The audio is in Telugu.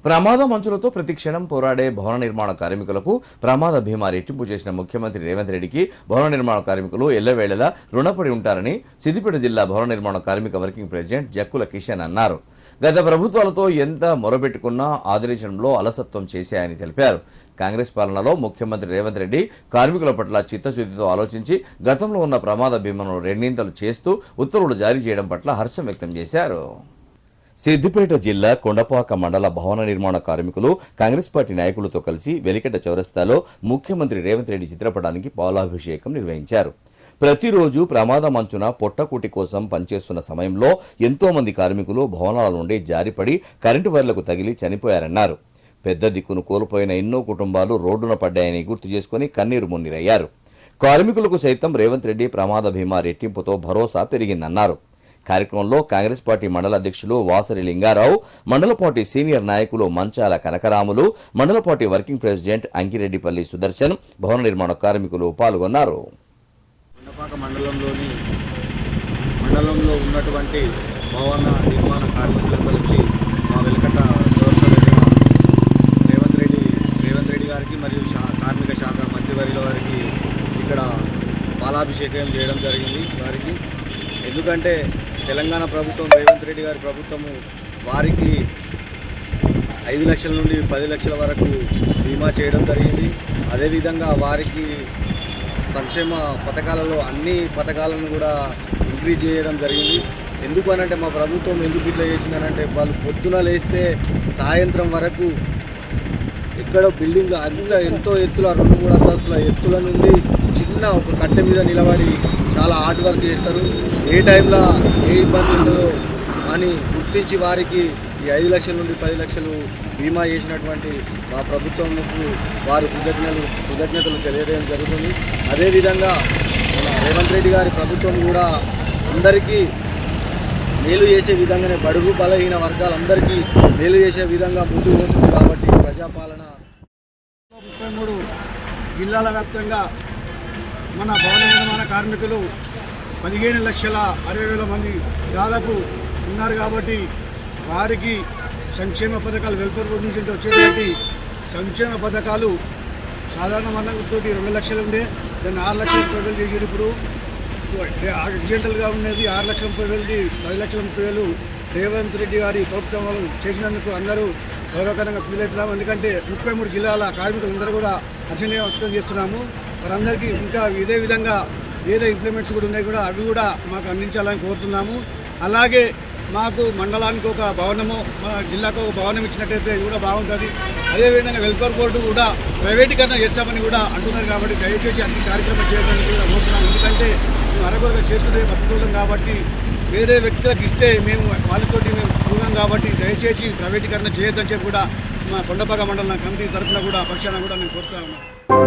ప్రమాద మంచులతో ప్రతి క్షణం పోరాడే భవన నిర్మాణ కార్మికులకు ప్రమాద బీమా రెట్టింపు చేసిన ముఖ్యమంత్రి రేవంత్ రెడ్డికి భవన నిర్మాణ కార్మికులు ఎల్లవేళలా రుణపడి ఉంటారని సిద్దిపేట జిల్లా భవన నిర్మాణ కార్మిక వర్కింగ్ ప్రెసిడెంట్ జక్కుల కిషన్ అన్నారు. గత ప్రభుత్వాలతో ఎంత మొరబెట్టుకున్నా ఆదరించడంలో అలసత్వం చేశాయని తెలిపారు. కాంగ్రెస్ పాలనలో ముఖ్యమంత్రి రేవంత్ రెడ్డి కార్మికుల పట్ల చిత్తశుద్ధితో ఆలోచించి గతంలో ఉన్న ప్రమాద బీమాను రెండింతలు చేస్తూ ఉత్తర్వులు జారీ చేయడం పట్ల హర్షం వ్యక్తం చేశారు. సిద్దిపేట జిల్లా కొండపాక మండల భవన నిర్మాణ కార్మికులు కాంగ్రెస్ పార్టీ నాయకులతో కలిసి వెలికట చౌరస్తాలో ముఖ్యమంత్రి రేవంత్ రెడ్డి చిత్రపటానికి పాలాభిషేకం నిర్వహించారు. ప్రతిరోజు ప్రమాద మంచున పొట్టకూటి కోసం పనిచేస్తున్న సమయంలో ఎంతో మంది కార్మికులు భవనాల నుండి జారిపడి కరెంటు వైర్లకు తగిలి చనిపోయారన్నారు. పెద్ద దిక్కును కోల్పోయిన ఎన్నో కుటుంబాలు రోడ్డున పడ్డాయని గుర్తు చేసుకుని కన్నీరు మున్నీరయ్యారు. కార్మికులకు సైతం రేవంత్ రెడ్డి ప్రమాద బీమా రెట్టింపుతో భరోసా పెరిగిందన్నారు. కార్యక్రమంలో కాంగ్రెస్ పార్టీ మండల అధ్యక్షులు వాసరి లింగారావు, మండల పార్టీ సీనియర్ నాయకులు మంచాల కనకరాములు, మండల party working president Ankireddipalli Sudarshan, భవన నిర్మాణ కార్మికులు పాల్గొన్నారు. మండలంలో ఉన్నటువంటి భవన నిర్మాణ కార్మికుల గురించి మా వెలకట రేవంత్ రెడ్డి గారికి మరియు కార్మిక శాఖ మంత్రివర్యుల వారికి ఇక్కడ పాలాభిషేకం చేయడం జరిగింది. వారికి ఎందుకంటే తెలంగాణ ప్రభుత్వం రేవంత్ రెడ్డి గారి ప్రభుత్వము వారికి 5 లక్షల నుండి 10 లక్షల వరకు బీమా చేయడం జరిగింది. అదేవిధంగా వారికి సంక్షేమ పథకాలలో అన్ని పథకాలను కూడా ఇంక్రీజ్ చేయడం జరిగింది. ఎందుకు అనంటే మా ప్రభుత్వం ఎందుకు ఇట్లా చేసిందనంటే వాళ్ళు పొద్దున లేస్తే సాయంత్రం వరకు ఇక్కడ బిల్డింగ్లు ఎంతో ఎత్తుల 2-3 అంతస్తుల ఎత్తుల నుండి చిన్న ఒక కట్టె మీద నిలబడి చాలా హార్డ్ వర్క్ చేస్తారు. ఏ టైంలో ఏ ఇబ్బంది ఉండదో అని గుర్తించి వారికి ఈ 5 లక్షల నుండి 10 లక్షలు బీమా చేసినటువంటి మా ప్రభుత్వంకు వారు కృతజ్ఞతలు తెలియజేయడం జరుగుతుంది. అదేవిధంగా మన రేవంత్ రెడ్డి గారి ప్రభుత్వం కూడా అందరికీ మేలు చేసే విధంగానే బడుగు బలహీన వర్గాలందరికీ మేలు చేసే విధంగా ముందుకు పోతుంది. కాబట్టి ప్రజాపాలన 33 జిల్లాల వ్యాప్తంగా మన భవన నిర్మాణ కార్మికులు 15,60,000 మంది దాదాపు ఉన్నారు. కాబట్టి వారికి సంక్షేమ పథకాలు వెల్ఫేర్ బోర్డు నుంచి వచ్చేటువంటి సంక్షేమ పథకాలు సాధారణ మందంతో 2 లక్షలు ఉండే దాన్ని 6 లక్షల రూపాయలు చేసి ఇప్పుడు అర్జెంటల్గా ఉండేది 6 లక్షల రూపాయలది 10 లక్షల రూపాయలు రేవంత్ రెడ్డి గారి ప్రభుత్వం చేసినందుకు అందరూ గౌరవకరంగా ఫీల్ అవుతున్నాము. ఎందుకంటే 33 జిల్లాల కార్మికులందరూ కూడా హర్షణీయం వ్యక్తం చేస్తున్నాము. వారందరికీ ఇంకా ఇదే విధంగా వేరే ఇంప్లిమెంట్స్ కూడా ఉన్నాయి కూడా అవి కూడా మాకు అందించాలని కోరుతున్నాము. అలాగే మాకు మండలానికి ఒక భవనము, మన జిల్లాకు ఒక భవనం ఇచ్చినట్టయితే ఇది కూడా బాగుంటుంది. అదేవిధంగా వెల్ఫేర్ బోర్డు కూడా ప్రైవేటీకరణ చేస్తామని కూడా అంటున్నారు. కాబట్టి దయచేసి అన్ని కార్యక్రమాలు చేయడానికి కూడా కోరుతున్నాము. ఎందుకంటే మేము అరకొరగా చేసుకునే బతుకుతాం కాబట్టి వేరే వ్యక్తులకు ఇస్తే మేము వాళ్ళతోటి మేము చూడాం. కాబట్టి దయచేసి ప్రైవేటీకరణ చేయొద్దని చెప్పి కూడా మా కొండపాక మండలం కమిటీ తరఫున కూడా పక్షాన కూడా నేను కోరుతా ఉన్నాను.